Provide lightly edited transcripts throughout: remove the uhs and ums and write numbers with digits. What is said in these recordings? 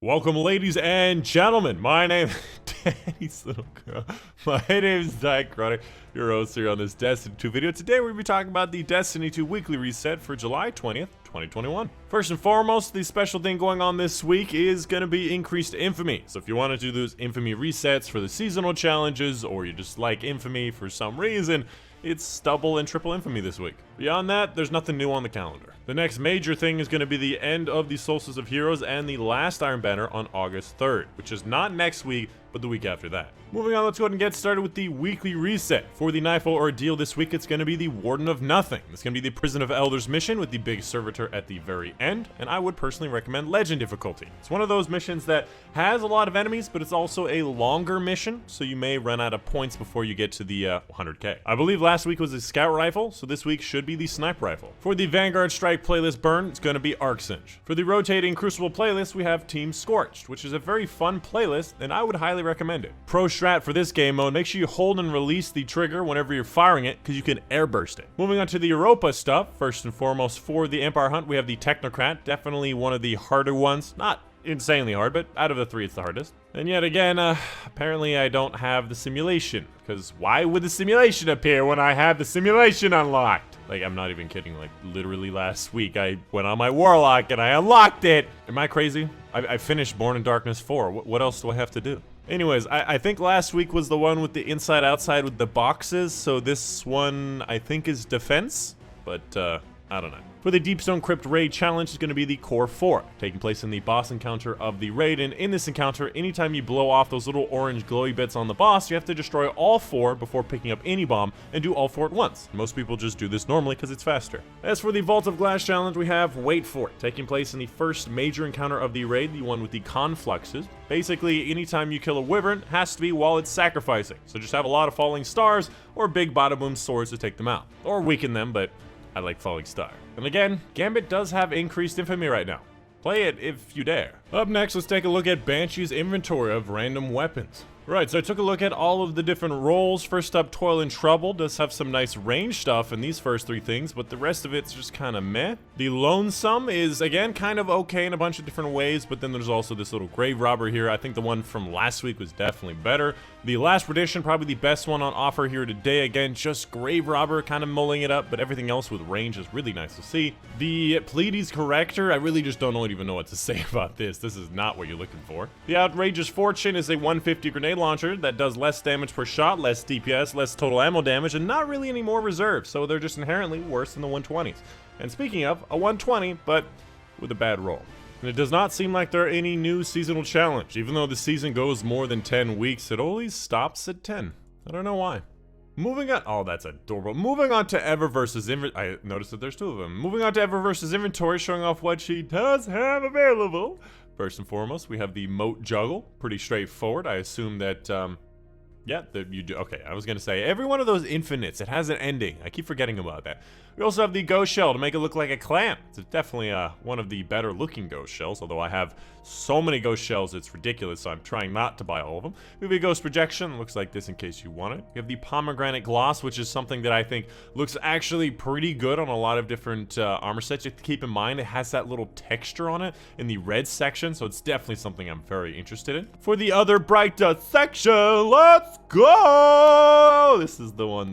Welcome, ladies and gentlemen. My name Daddy's little girl. My name is Dychronic, your host here on this Destiny 2 video. Today we're going to be talking about the Destiny 2 Weekly Reset for July 20th, 2021. First and foremost, the special thing going on this week is going to be increased infamy. So if you want to do those infamy resets for the seasonal challenges, or you just like infamy for some reason, it's double and triple infamy this week. Beyond that, there's nothing new on the calendar. The next major thing is going to be the end of the Solstice of Heroes and the last Iron Banner on August 3rd, which is not next week, but the week after that. Moving on, let's go ahead and get started with the weekly reset. For the Nightfall ordeal this week, it's going to be the Warden of Nothing. It's going to be the Prison of Elders mission with the big servitor at the very end, and I would personally recommend Legend difficulty. It's one of those missions that has a lot of enemies, but it's also a longer mission, so you may run out of points before you get to the 100k. I believe last week was a scout rifle, so this week should be the sniper rifle. For the Vanguard Strike playlist burn, it's going to be Arc Singe. For the rotating Crucible playlist, we have Team Scorched, which is a very fun playlist, and I would highly recommend it. Pro strat for this game mode, make sure you hold and release the trigger whenever you're firing it, because you can airburst it. Moving on to the Europa stuff, first and foremost for the Empire Hunt, we have the Technocrat, definitely one of the harder ones. Not insanely hard, but out of the three, it's the hardest. And yet again, apparently I don't have the simulation, because why would the simulation appear when I have the simulation unlocked? Like, I'm not even kidding, like, literally last week, I went on my Warlock and I unlocked it! Am I crazy? I finished Born in Darkness 4, what else do I have to do? Anyways, I think last week was the one with the inside-outside with the boxes, so this one, I think, is defense, but, I don't know. For the Deepstone Crypt Raid Challenge is going to be the Core 4, taking place in the boss encounter of the raid, and in this encounter, anytime you blow off those little orange glowy bits on the boss, you have to destroy all 4 before picking up any bomb, and do all 4 at once. Most people just do this normally because it's faster. As for the Vault of Glass Challenge, we have Wait For It, taking place in the first major encounter of the raid, the one with the Confluxes. Basically, anytime you kill a wyvern, it has to be while it's sacrificing, so just have a lot of falling stars, or big bada boom swords to take them out. Or weaken them, but I like Falling Star. And again, Gambit does have increased infamy right now. Play it if you dare. Up next, let's take a look at Banshee's inventory of random weapons. Right, so I took a look at all of the different roles. First up, Toil and Trouble does have some nice range stuff in these first 3 things, but the rest of it's just kind of meh. The Lonesome is, again, kind of okay in a bunch of different ways, but then there's also this little Grave Robber here. I think the one from last week was definitely better. The Last Perdition, probably the best one on offer here today. Again, just Grave Robber, kind of mulling it up, but everything else with range is really nice to see. The Pleiades Corrector, I really just don't even know what to say about this. This is not what you're looking for. The Outrageous Fortune is a 150 grenade launcher that does less damage per shot, less DPS, less total ammo damage, and not really any more reserves, so they're just inherently worse than the 120s. And speaking of, a 120, but with a bad roll. And it does not seem like there are any new seasonal challenge. Even though the season goes more than 10 weeks, it always stops at 10. I don't know why. Moving on, oh, that's adorable. Moving on to Eververse's Inventory. I noticed that there's 2 of them. Moving on to Eververse's Inventory, showing off what she does have available. First and foremost, we have the Moat Juggle. Pretty straightforward. I assume that, yeah, that you do. Okay, I was gonna say, every one of those infinites, it has an ending. I keep forgetting about that. We also have the Ghost Shell to make it look like a clam. It's definitely one of the better looking Ghost Shells, although I have so many Ghost Shells, it's ridiculous, so I'm trying not to buy all of them. We have a Ghost Projection, looks like this in case you want it. We have the Pomegranate Gloss, which is something that I think looks actually pretty good on a lot of different armor sets. You have to keep in mind, it has that little texture on it in the red section, so it's definitely something I'm very interested in. For the other Bright Dust section, let's go! This is the one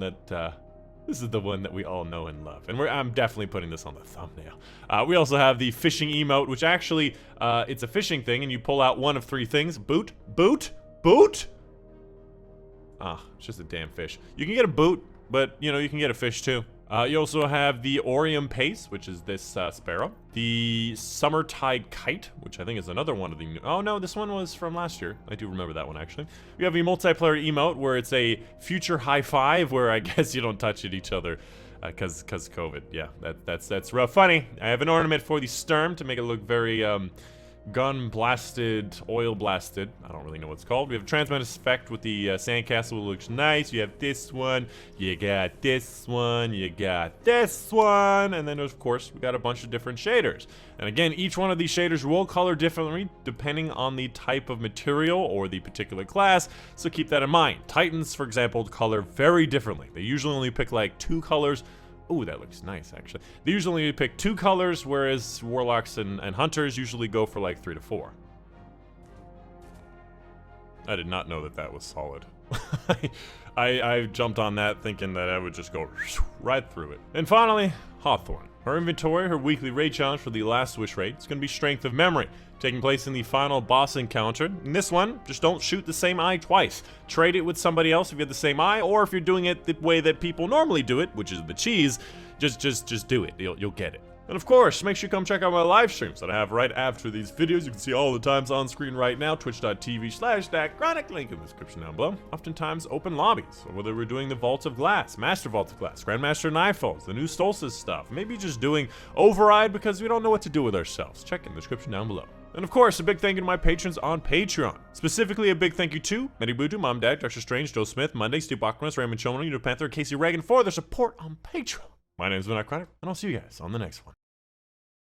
that we all know and love, and I'm definitely putting this on the thumbnail. We also have the fishing emote, which actually, it's a fishing thing, and you pull out one of 3 things. Boot, boot, boot! Ah, it's just a damn fish. You can get a boot, but, you know, you can get a fish too. You also have the Orium Pace, which is this sparrow. The Summertide Kite, which I think is another one of the new... Oh no, this one was from last year. I do remember that one, actually. We have a multiplayer emote, where it's a future high five, where I guess you don't touch at each other. Cause COVID. Yeah, that's rough. Funny. I have an ornament for the Sturm to make it look very, gun blasted, oil blasted. I don't really know what it's called. We have a transmitted effect with the sandcastle. It looks nice. You have this one. You got this one. You got this one. And then, of course, we got a bunch of different shaders. And again, each one of these shaders will color differently depending on the type of material or the particular class. So keep that in mind. Titans, for example, color very differently. They usually only pick like 2 colors. Ooh, that looks nice, actually. They usually pick 2 colors, whereas warlocks and hunters usually go for like 3 to 4. I did not know that that was solid. I jumped on that thinking that I would just go right through it. And finally, Hawthorne. Her inventory, her weekly raid challenge for the last wish raid, is going to be Strength of Memory, taking place in the final boss encounter. In this one, just don't shoot the same eye twice. Trade it with somebody else if you have the same eye, or if you're doing it the way that people normally do it, which is the cheese, just do it. You'll get it. And of course, make sure you come check out my live streams that I have right after these videos. You can see all the times on screen right now, twitch.tv/Dychronic, link in the description down below. Oftentimes open lobbies, or whether we're doing the Vault of Glass, Master Vault of Glass, Grandmaster Nightfalls, the new Solstice stuff, maybe just doing Override because we don't know what to do with ourselves. Check in the description down below. And of course, a big thank you to my patrons on Patreon. Specifically, a big thank you to Medi Budu, Mom Dad, Dr. Strange, Joe Smith, Monday, Steve Bachmanis, Raymond Chono, Panther, Casey Reagan for their support on Patreon. My name is Dychronic, and I'll see you guys on the next one.